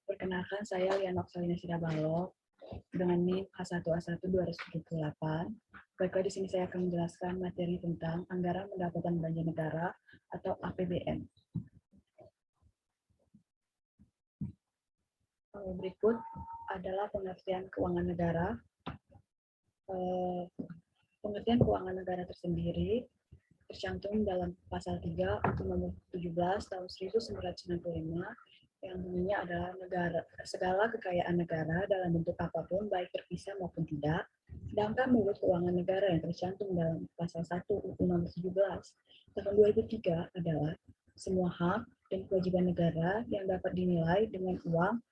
Perkenalkan, saya Liana Oksalina Sidabalo dengan NIM H1A1-278. Baiklah, di sini saya akan menjelaskan materi tentang Anggaran Pendapatan Belanja Negara atau APBN. Berikut adalah pengertian keuangan negara. Pengertian keuangan negara tersendiri tercantum dalam pasal 3 Undang Nomor 17 tahun 1995 yang bunyinya adalah segala kekayaan negara dalam bentuk apapun baik terpisah maupun tidak. Sedangkan menurut keuangan negara yang tercantum dalam pasal 1 Undang Nomor 17 tahun 2003 adalah semua hak dan kewajiban negara yang dapat dinilai dengan uang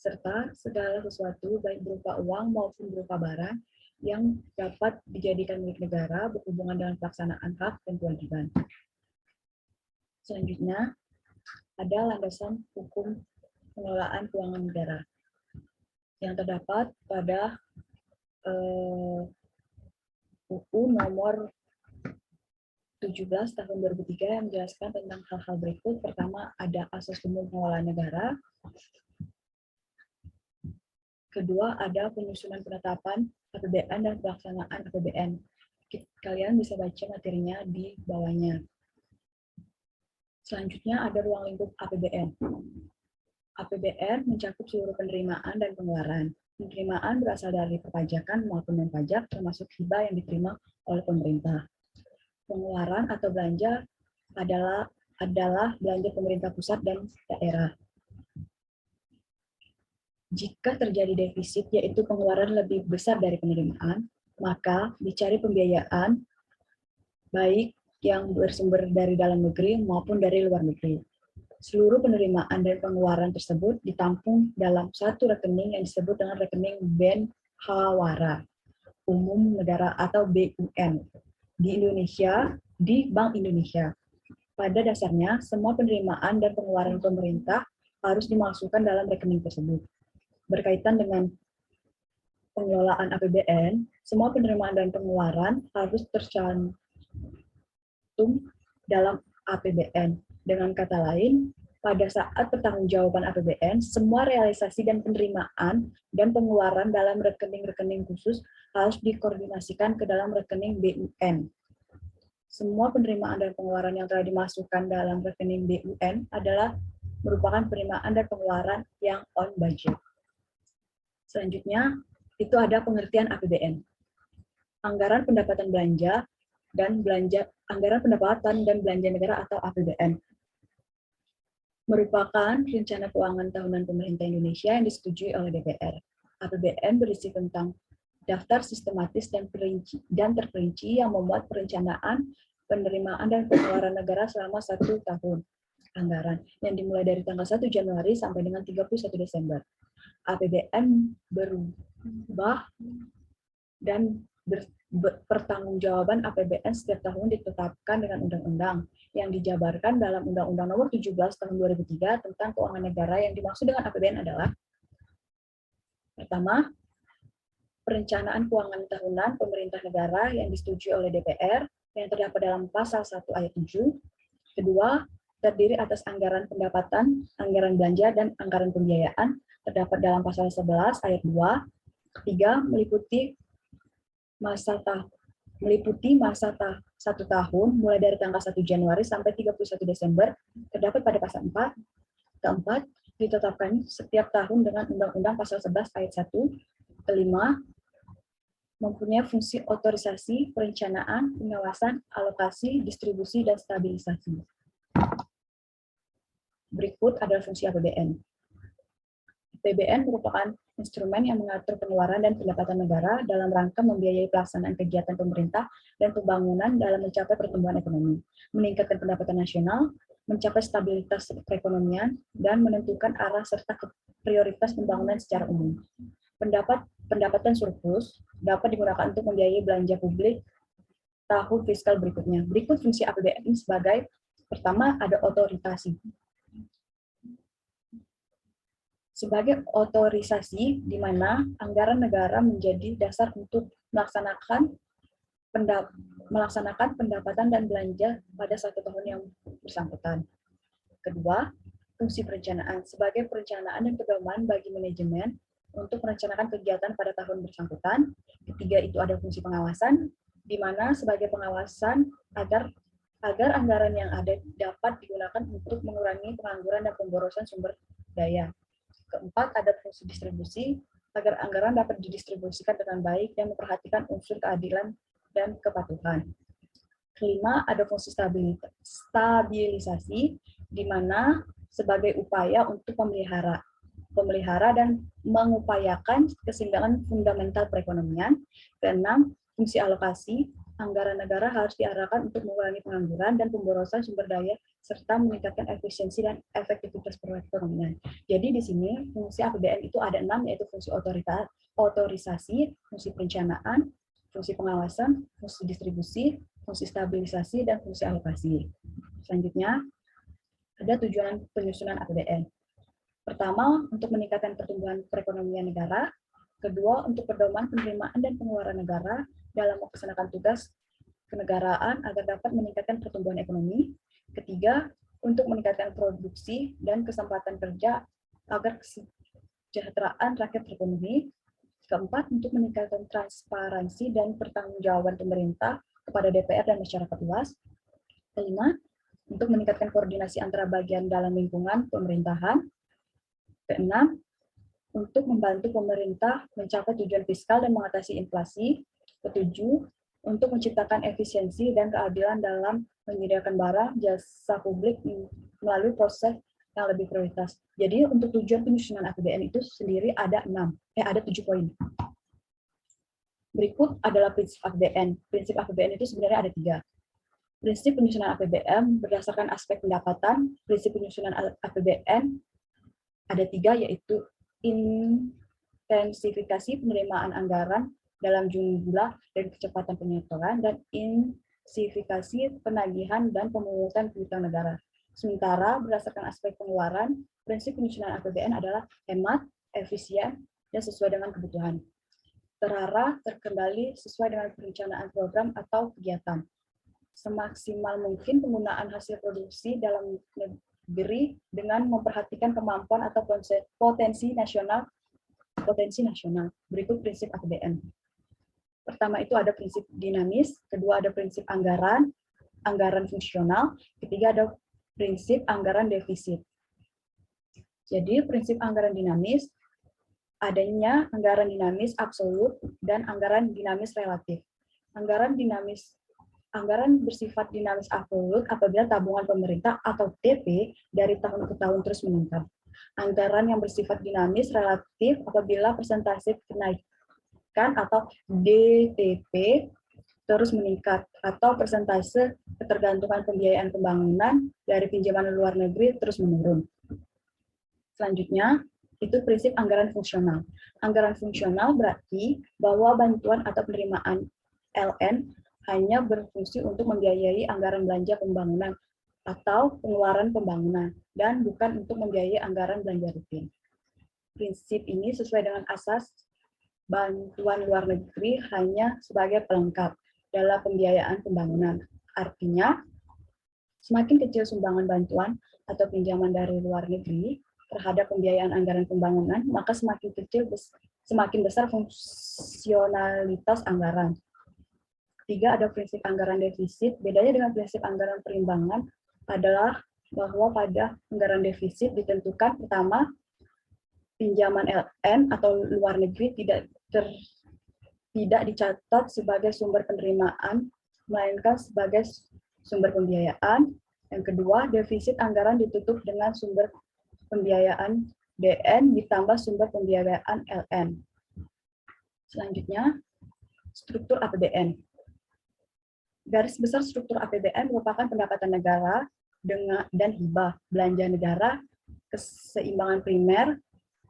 serta segala sesuatu baik berupa uang maupun berupa barang yang dapat dijadikan milik negara berhubungan dengan pelaksanaan hak dan kewajiban. Selanjutnya, ada landasan hukum pengelolaan keuangan negara yang terdapat pada UU nomor 17 tahun 2003 yang menjelaskan tentang hal-hal berikut. Pertama, ada asas umum pengelolaan negara. Kedua, ada penyusunan penetapan APBN dan pelaksanaan APBN. Kalian bisa baca materinya di bawahnya. Selanjutnya ada ruang lingkup APBN. APBN mencakup seluruh penerimaan dan pengeluaran. Penerimaan berasal dari perpajakan maupun non-pajak, termasuk hibah yang diterima oleh pemerintah. Pengeluaran atau belanja adalah belanja pemerintah pusat dan daerah. Jika terjadi defisit, yaitu pengeluaran lebih besar dari penerimaan, maka dicari pembiayaan baik yang bersumber dari dalam negeri maupun dari luar negeri. Seluruh penerimaan dan pengeluaran tersebut ditampung dalam satu rekening yang disebut dengan rekening Bendahara Umum Negara atau BUN di Indonesia, di Bank Indonesia. Pada dasarnya, semua penerimaan dan pengeluaran pemerintah harus dimasukkan dalam rekening tersebut. Berkaitan dengan pengelolaan APBN, semua penerimaan dan pengeluaran harus tercantum dalam APBN. Dengan kata lain, pada saat pertanggungjawaban APBN, semua realisasi dan penerimaan dan pengeluaran dalam rekening-rekening khusus harus dikoordinasikan ke dalam rekening BUN. Semua penerimaan dan pengeluaran yang telah dimasukkan dalam rekening BUN adalah merupakan penerimaan dan pengeluaran yang on budget. Selanjutnya, itu ada pengertian APBN. Anggaran pendapatan belanja dan anggaran pendapatan dan belanja negara atau APBN merupakan rencana keuangan tahunan pemerintah Indonesia yang disetujui oleh DPR. APBN berisi tentang daftar sistematis dan terperinci yang memuat perencanaan, penerimaan dan pengeluaran negara selama 1 tahun anggaran yang dimulai dari tanggal 1 Januari sampai dengan 31 Desember. APBN berubah dan pertanggungjawaban APBN setiap tahun ditetapkan dengan undang-undang yang dijabarkan dalam Undang-Undang Nomor 17 Tahun 2003 tentang keuangan negara. Yang dimaksud dengan APBN adalah: pertama, perencanaan keuangan tahunan pemerintah negara yang disetujui oleh DPR yang terdapat dalam pasal 1 ayat 7. Kedua, terdiri atas anggaran pendapatan, anggaran belanja, dan anggaran pembiayaan terdapat dalam pasal 11 ayat 2. Ketiga, meliputi masa 1 tahun mulai dari tanggal 1 Januari sampai 31 Desember terdapat pada pasal 4. Keempat, ditetapkan setiap tahun dengan Undang-Undang pasal 11 ayat 1. Kelima, mempunyai fungsi otorisasi, perencanaan, pengawasan, alokasi, distribusi, dan stabilisasi. Berikut adalah fungsi APBN. APBN merupakan instrumen yang mengatur pengeluaran dan pendapatan negara dalam rangka membiayai pelaksanaan kegiatan pemerintah dan pembangunan dalam mencapai pertumbuhan ekonomi, meningkatkan pendapatan nasional, mencapai stabilitas perekonomian, dan menentukan arah serta prioritas pembangunan secara umum. Pendapatan surplus dapat digunakan untuk membiayai belanja publik tahun fiskal berikutnya. Berikut fungsi APBN sebagai: pertama, ada otorisasi. Sebagai otorisasi di mana anggaran negara menjadi dasar untuk melaksanakan pendapatan dan belanja pada 1 tahun yang bersangkutan. Kedua, fungsi perencanaan sebagai perencanaan dan pedoman bagi manajemen untuk merencanakan kegiatan pada tahun bersangkutan. Ketiga itu ada fungsi pengawasan, di mana sebagai pengawasan agar anggaran yang ada dapat digunakan untuk mengurangi pengangguran dan pemborosan sumber daya. Keempat ada fungsi distribusi, agar anggaran dapat didistribusikan dengan baik dan memperhatikan unsur keadilan dan kepatuhan. Kelima ada fungsi stabilisasi, di mana sebagai upaya untuk memelihara dan mengupayakan keseimbangan fundamental perekonomian. Keenam, fungsi alokasi, anggaran negara harus diarahkan untuk mengurangi pengangguran dan pemborosan sumber daya, serta meningkatkan efisiensi dan efektivitas perekonomian. Jadi di sini fungsi APBN itu ada 6, yaitu fungsi otorisasi, fungsi perencanaan, fungsi pengawasan, fungsi distribusi, fungsi stabilisasi, dan fungsi alokasi. Selanjutnya, ada tujuan penyusunan APBN. Pertama, untuk meningkatkan pertumbuhan perekonomian negara. Kedua, untuk pedoman penerimaan dan pengeluaran negara dalam melaksanakan tugas kenegaraan agar dapat meningkatkan pertumbuhan ekonomi. Ketiga, untuk meningkatkan produksi dan kesempatan kerja agar kesejahteraan rakyat terpenuhi. Keempat, untuk meningkatkan transparansi dan pertanggungjawaban pemerintah kepada DPR dan masyarakat luas. Kelima, untuk meningkatkan koordinasi antara bagian dalam lingkungan pemerintahan. Keenam, untuk membantu pemerintah mencapai tujuan fiskal dan mengatasi inflasi. Ketujuh, untuk menciptakan efisiensi dan keadilan dalam menyediakan barang jasa publik melalui proses yang lebih prioritas. Jadi untuk tujuan penyusunan APBN itu sendiri ada 7 poin. Berikut adalah prinsip APBN. Prinsip APBN itu sebenarnya ada 3. Prinsip penyusunan APBN berdasarkan aspek pendapatan. Prinsip penyusunan APBN ada 3, yaitu intensifikasi penerimaan anggaran dalam jumlah dan kecepatan penyetoran, dan intensifikasi penagihan dan pemungutan piutang negara. Sementara berdasarkan aspek pengeluaran, prinsip penyusunan APBN adalah hemat, efisien, dan sesuai dengan kebutuhan. Terarah, terkendali, sesuai dengan perencanaan program atau kegiatan. Semaksimal mungkin penggunaan hasil produksi dalam negeri dengan memperhatikan kemampuan atau potensi nasional. Berikut prinsip APBN. Pertama itu ada prinsip dinamis, kedua ada prinsip anggaran fungsional, ketiga ada prinsip anggaran defisit. Jadi prinsip anggaran dinamis, adanya anggaran dinamis absolut dan anggaran dinamis relatif. Anggaran bersifat dinamis absolut apabila tabungan pemerintah atau TP dari tahun ke tahun terus meningkat. Anggaran yang bersifat dinamis relatif apabila persentase kenaikan atau DTP terus meningkat, atau persentase ketergantungan pembiayaan pembangunan dari pinjaman luar negeri terus menurun. Selanjutnya, itu prinsip anggaran fungsional. Anggaran fungsional berarti bahwa bantuan atau penerimaan LN hanya berfungsi untuk membiayai anggaran belanja pembangunan atau pengeluaran pembangunan, dan bukan untuk membiayai anggaran belanja rutin. Prinsip ini sesuai dengan asas bantuan luar negeri hanya sebagai pelengkap dalam pembiayaan pembangunan. Artinya, semakin kecil sumbangan bantuan atau pinjaman dari luar negeri terhadap pembiayaan anggaran pembangunan, maka semakin besar fungsionalitas anggaran. Ketiga, ada prinsip anggaran defisit. Bedanya dengan prinsip anggaran perimbangan adalah bahwa pada anggaran defisit ditentukan pertama, pinjaman LN atau luar negeri tidak dicatat sebagai sumber penerimaan, melainkan sebagai sumber pembiayaan. Yang kedua, defisit anggaran ditutup dengan sumber pembiayaan DN ditambah sumber pembiayaan LN. Selanjutnya, struktur APBN. Garis besar struktur APBN merupakan pendapatan negara dan hibah, belanja negara, keseimbangan primer,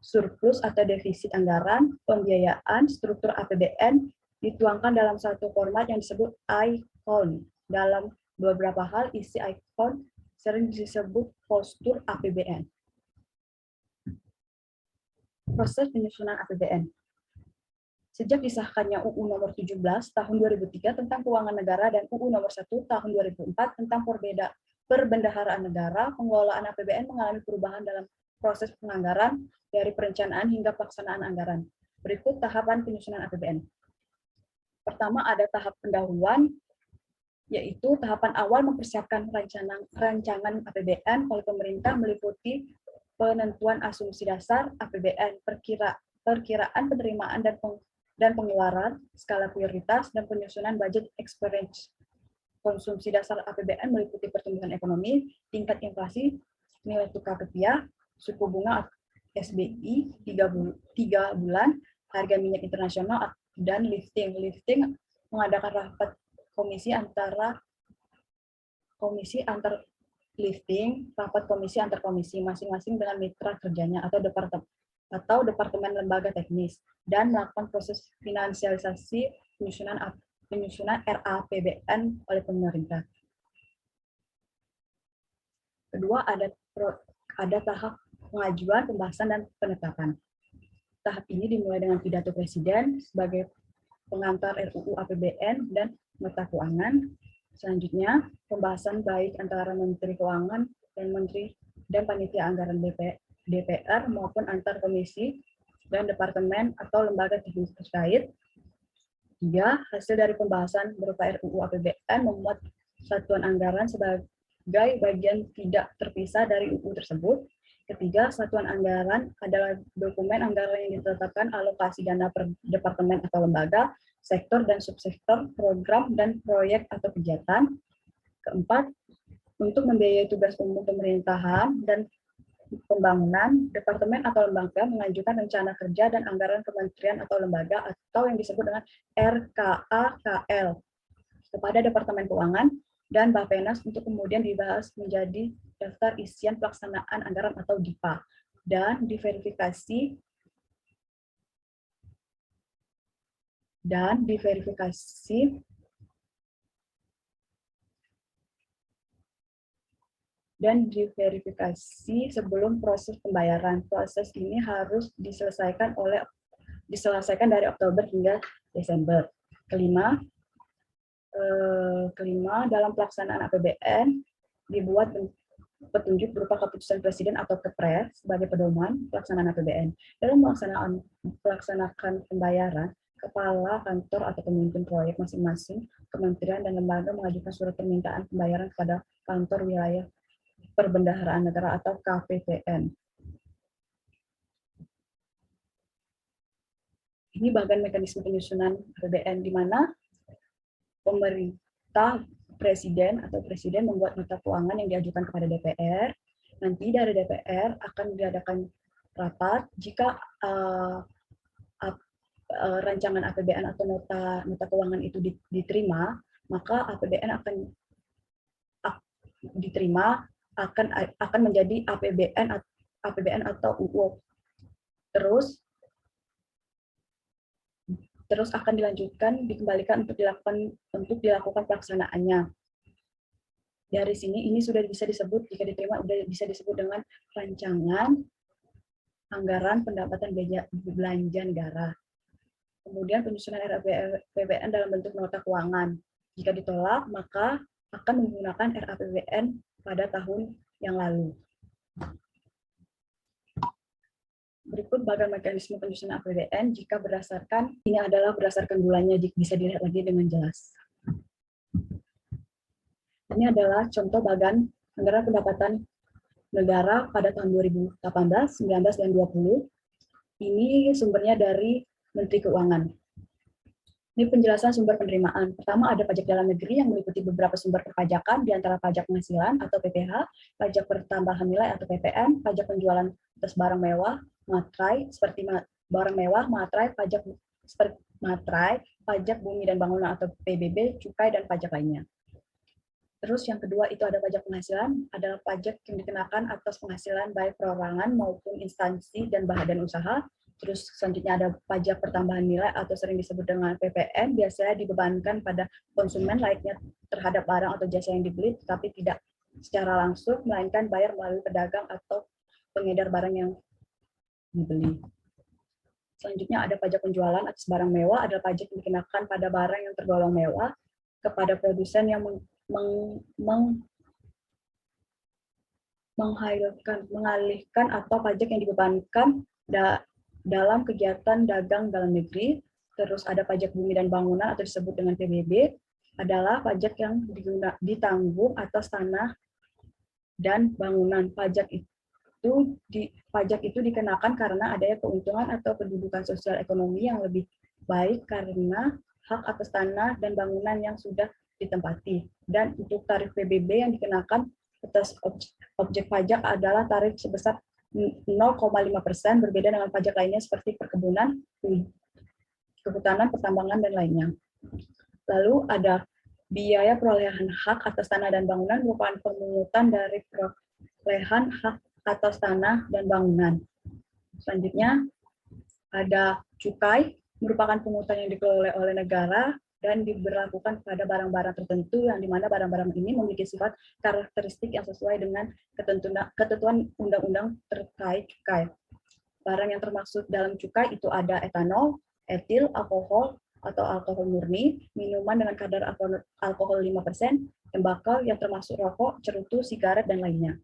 surplus atau defisit anggaran, pembiayaan. Struktur APBN dituangkan dalam satu format yang disebut icon. Dalam beberapa hal, isi icon sering disebut postur APBN. Proses penyusunan APBN. Sejak disahkannya UU nomor 17 tahun 2003 tentang keuangan negara dan UU nomor 1 tahun 2004 tentang perbendaharaan negara, pengelolaan APBN mengalami perubahan dalam proses penganggaran dari perencanaan hingga pelaksanaan anggaran. Berikut tahapan penyusunan APBN. Pertama ada tahap pendahuluan, yaitu tahapan awal mempersiapkan rancangan APBN oleh pemerintah meliputi penentuan asumsi dasar APBN, perkiraan penerimaan dan pengeluaran, skala prioritas, dan penyusunan budget expense. Konsumsi dasar APBN meliputi pertumbuhan ekonomi, tingkat inflasi, nilai tukar rupiah, suku bunga SBI 3 bulan, harga minyak internasional, dan lifting. Lifting mengadakan rapat komisi antar komisi masing-masing dengan mitra kerjanya atau departemen lembaga teknis, dan melakukan proses finansialisasi penyusunan RAPBN oleh pemerintah. Kedua, ada tahap pengajuan, pembahasan, dan penetapan. Tahap ini dimulai dengan pidato Presiden sebagai pengantar RUU APBN dan nota keuangan. Selanjutnya, pembahasan baik antara Menteri Keuangan dan panitia anggaran DPR maupun antar komisi dan departemen atau lembaga teknis terkait. 3. Hasil dari pembahasan berupa RUU APBN memuat satuan anggaran sebagai bagian tidak terpisah dari UU tersebut. Ketiga, satuan anggaran adalah dokumen anggaran yang ditetapkan alokasi dana per departemen atau lembaga, sektor dan subsektor, program dan proyek atau kegiatan. Keempat, untuk membiayai tugas umum pemerintahan dan pembangunan, departemen atau lembaga mengajukan rencana kerja dan anggaran kementerian atau lembaga atau yang disebut dengan RKAKL kepada Departemen Keuangan dan Bappenas untuk kemudian dibahas menjadi daftar isian pelaksanaan anggaran atau DIPA dan diverifikasi sebelum proses pembayaran. Proses ini harus diselesaikan dari Oktober hingga Desember. Kelima, dalam pelaksanaan APBN dibuat petunjuk berupa keputusan Presiden atau Kepres sebagai pedoman pelaksanaan APBN. Dalam melaksanakan pembayaran, kepala kantor atau pemimpin proyek masing-masing kementerian dan lembaga mengajukan surat permintaan pembayaran kepada kantor wilayah perbendaharaan negara atau KPPN. Ini bagian mekanisme penyusunan APBN di mana pemerintah Presiden membuat nota keuangan yang diajukan kepada DPR. Nanti dari DPR akan diadakan rapat jika rancangan APBN atau nota keuangan itu diterima, maka APBN akan menjadi APBN atau UU. Terus akan dikembalikan untuk dilakukan pelaksanaannya. Dari sini ini sudah bisa disebut, jika diterima sudah bisa disebut dengan rancangan anggaran pendapatan belanja negara. Kemudian penyusunan RAPBN dalam bentuk nota keuangan. Jika ditolak, maka akan menggunakan RAPBN pada tahun yang lalu. Berikut bagian mekanisme penyusunan APBN jika berdasarkan bulannya, bisa dilihat lagi dengan jelas. Ini adalah contoh bagian anggaran pendapatan negara pada tahun 2018, 19, dan 20. Ini sumbernya dari Menteri Keuangan. Ini penjelasan sumber penerimaan. Pertama ada pajak dalam negeri yang meliputi beberapa sumber perpajakan, di antara pajak penghasilan atau PPH, pajak pertambahan nilai atau PPN, pajak penjualan atas barang mewah, materai seperti barang mewah, materai, pajak seperti materai, pajak bumi dan bangunan atau PBB, cukai dan pajak lainnya. Terus yang kedua itu ada pajak penghasilan, adalah pajak yang dikenakan atas penghasilan baik perorangan maupun instansi dan badan usaha. Terus selanjutnya ada pajak pertambahan nilai atau sering disebut dengan PPN, biasanya dibebankan pada konsumen layaknya terhadap barang atau jasa yang dibeli, tetapi tidak secara langsung, melainkan bayar melalui pedagang atau pengedar barang yang dibeli. Selanjutnya ada pajak penjualan atas barang mewah, adalah pajak yang dikenakan pada barang yang tergolong mewah kepada produsen yang mengalihkan atau pajak yang dibebankan dalam kegiatan dagang dalam negeri. Terus ada pajak bumi dan bangunan atau disebut dengan PBB, adalah pajak yang ditanggung atas tanah dan bangunan. Pajak itu dikenakan karena adanya keuntungan atau kedudukan sosial ekonomi yang lebih baik karena hak atas tanah dan bangunan yang sudah ditempati. Dan untuk tarif PBB yang dikenakan atas objek pajak adalah tarif sebesar 0,5%, berbeda dengan pajak lainnya seperti perkebunan, kehutanan, pertambangan, dan lainnya. Lalu ada biaya perolehan hak atas tanah dan bangunan merupakan pemungutan dari perolehan hak atas tanah dan bangunan. Selanjutnya ada cukai, merupakan pungutan yang dikelola oleh negara dan diberlakukan pada barang-barang tertentu yang dimana barang-barang ini memiliki sifat karakteristik yang sesuai dengan ketentuan undang-undang terkait cukai. Barang yang termasuk dalam cukai itu ada etanol, etil, alkohol atau alkohol murni, minuman dengan kadar alkohol 5%, tembakau yang termasuk rokok, cerutu, sigaret, dan lainnya.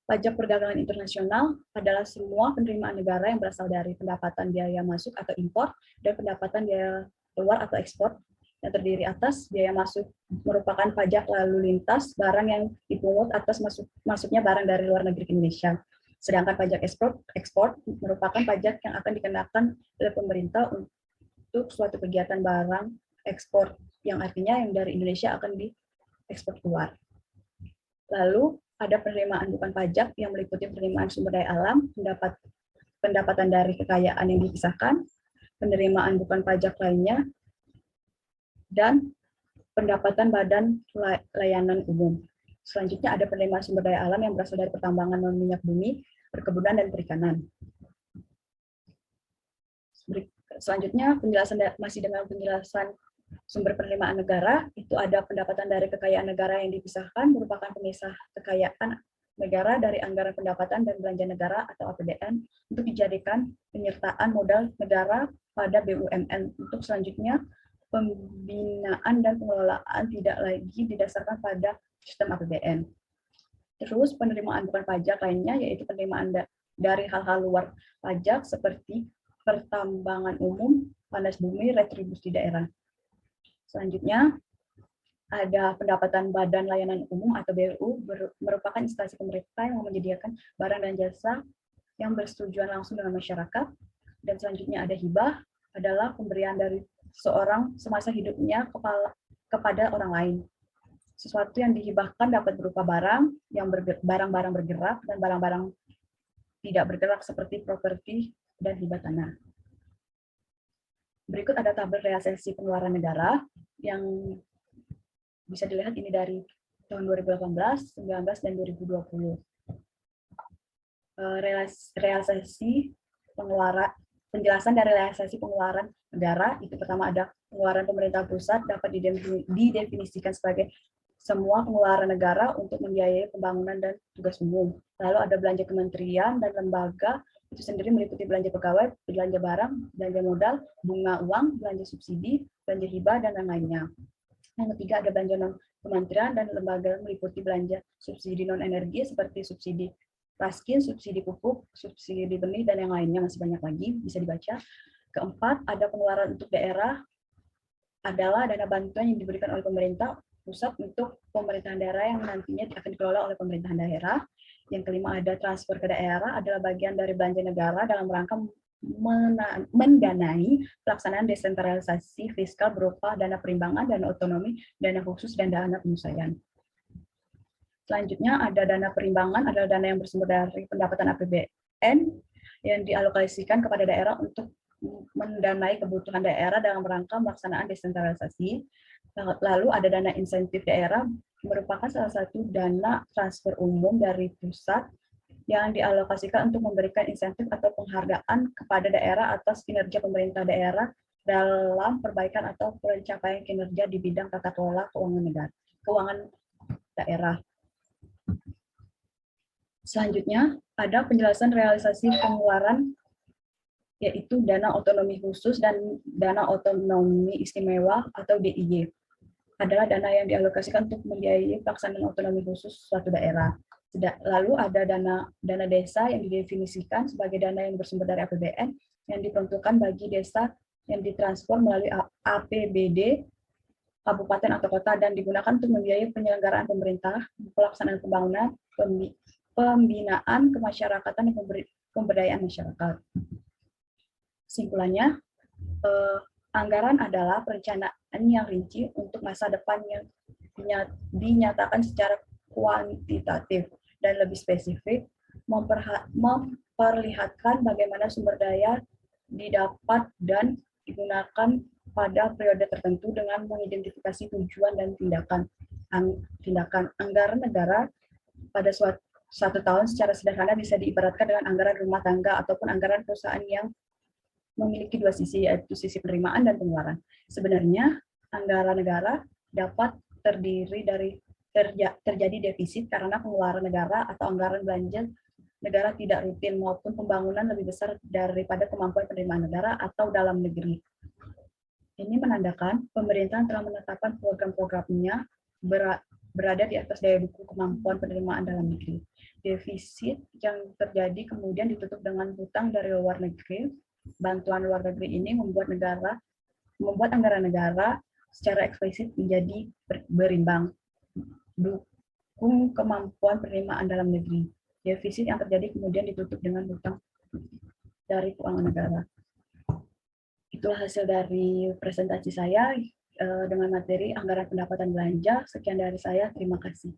Pajak perdagangan internasional adalah semua penerimaan negara yang berasal dari pendapatan biaya masuk atau impor dan pendapatan biaya keluar atau ekspor. Yang terdiri atas biaya masuk merupakan pajak lalu lintas barang yang dipungut atas masuknya barang dari luar negeri ke Indonesia. Sedangkan pajak ekspor merupakan pajak yang akan dikenakan oleh pemerintah untuk suatu kegiatan barang ekspor, yang artinya yang dari Indonesia akan diekspor keluar. Lalu ada penerimaan bukan pajak yang meliputi penerimaan sumber daya alam, pendapatan dari kekayaan yang dipisahkan, penerimaan bukan pajak lainnya, dan pendapatan badan layanan umum. Selanjutnya ada penerimaan sumber daya alam yang berasal dari pertambangan non-minyak bumi, perkebunan, dan perikanan. Selanjutnya masih dengan penjelasan sumber penerimaan negara, itu ada pendapatan dari kekayaan negara yang dipisahkan, merupakan pemisah kekayaan negara dari anggaran pendapatan dan belanja negara atau APBN untuk dijadikan penyertaan modal negara pada BUMN. Untuk selanjutnya, pembinaan dan pengelolaan tidak lagi didasarkan pada sistem APBN. Terus penerimaan bukan pajak lainnya, yaitu penerimaan dari hal-hal luar pajak seperti pertambangan umum, panas bumi, retribusi daerah. Selanjutnya, ada pendapatan Badan Layanan Umum atau BLU, merupakan instansi pemerintah yang menyediakan barang dan jasa yang bersetujuan langsung dengan masyarakat. Dan selanjutnya ada hibah, adalah pemberian dari seorang semasa hidupnya kepada orang lain. Sesuatu yang dihibahkan dapat berupa barang, barang-barang bergerak, dan barang-barang tidak bergerak seperti properti dan hibah tanah. Berikut ada tabel realisasi pengeluaran negara yang bisa dilihat ini dari tahun 2018, 19, dan 2020. Realisasi pengeluaran, penjelasan dari realisasi pengeluaran negara, itu pertama ada pengeluaran pemerintah pusat dapat didefinisikan sebagai semua pengeluaran negara untuk membiayai pembangunan dan tugas umum. Lalu ada belanja kementerian dan lembaga, itu sendiri meliputi belanja pegawai, belanja barang, belanja modal, bunga uang, belanja subsidi, belanja hibah, dan lain-lainnya. Yang ketiga ada belanja non-kementerian dan lembaga meliputi belanja subsidi non-energi seperti subsidi raskin, subsidi pupuk, subsidi benih, dan yang lainnya masih banyak lagi, bisa dibaca. Keempat, ada pengeluaran untuk daerah, adalah dana bantuan yang diberikan oleh pemerintah pusat untuk pemerintahan daerah yang nantinya akan dikelola oleh pemerintahan daerah. Yang kelima ada transfer ke daerah, adalah bagian dari belanja negara dalam rangka mendanai pelaksanaan desentralisasi fiskal berupa dana perimbangan, dana otonomi, dana khusus, dan dana penyesuaian. Selanjutnya ada dana perimbangan, adalah dana yang bersumber dari pendapatan APBN yang dialokasikan kepada daerah untuk mendanai kebutuhan daerah dalam rangka pelaksanaan desentralisasi. Lalu ada dana insentif daerah, merupakan salah satu dana transfer umum dari pusat yang dialokasikan untuk memberikan insentif atau penghargaan kepada daerah atas kinerja pemerintah daerah dalam perbaikan atau pencapaian kinerja di bidang tata kelola keuangan daerah. Selanjutnya, ada penjelasan realisasi pengeluaran, yaitu dana otonomi khusus dan dana otonomi istimewa atau DIY. Adalah dana yang dialokasikan untuk membiayai pelaksanaan otonomi khusus suatu daerah. Lalu ada dana desa yang didefinisikan sebagai dana yang bersumber dari APBN yang diperuntukkan bagi desa yang ditransfer melalui APBD kabupaten atau kota dan digunakan untuk membiayai penyelenggaraan pemerintah, pelaksanaan pembangunan, pembinaan kemasyarakatan dan pemberdayaan masyarakat. Kesimpulannya, anggaran adalah perencanaan yang rinci untuk masa depan yang dinyatakan secara kuantitatif dan lebih spesifik, memperlihatkan bagaimana sumber daya didapat dan digunakan pada periode tertentu dengan mengidentifikasi tujuan dan tindakan anggaran negara pada suatu tahun secara sederhana bisa diibaratkan dengan anggaran rumah tangga ataupun anggaran perusahaan yang memiliki dua sisi, yaitu sisi penerimaan dan pengeluaran. Sebenarnya anggaran negara dapat terdiri dari terjadi defisit karena pengeluaran negara atau anggaran belanja negara tidak rutin maupun pembangunan lebih besar daripada kemampuan penerimaan negara atau dalam negeri. Ini menandakan pemerintahan telah menetapkan program-programnya berada di atas daya dukung kemampuan penerimaan dalam negeri. Defisit yang terjadi kemudian ditutup dengan hutang dari luar negeri. Bantuan luar negeri ini membuat anggaran negara secara eksplisit menjadi berimbang. Dukung kemampuan penerimaan dalam negeri. Defisit yang terjadi kemudian ditutup dengan hutang dari keuangan negara. Itulah hasil dari presentasi saya dengan materi anggaran pendapatan belanja. Sekian dari saya, terima kasih.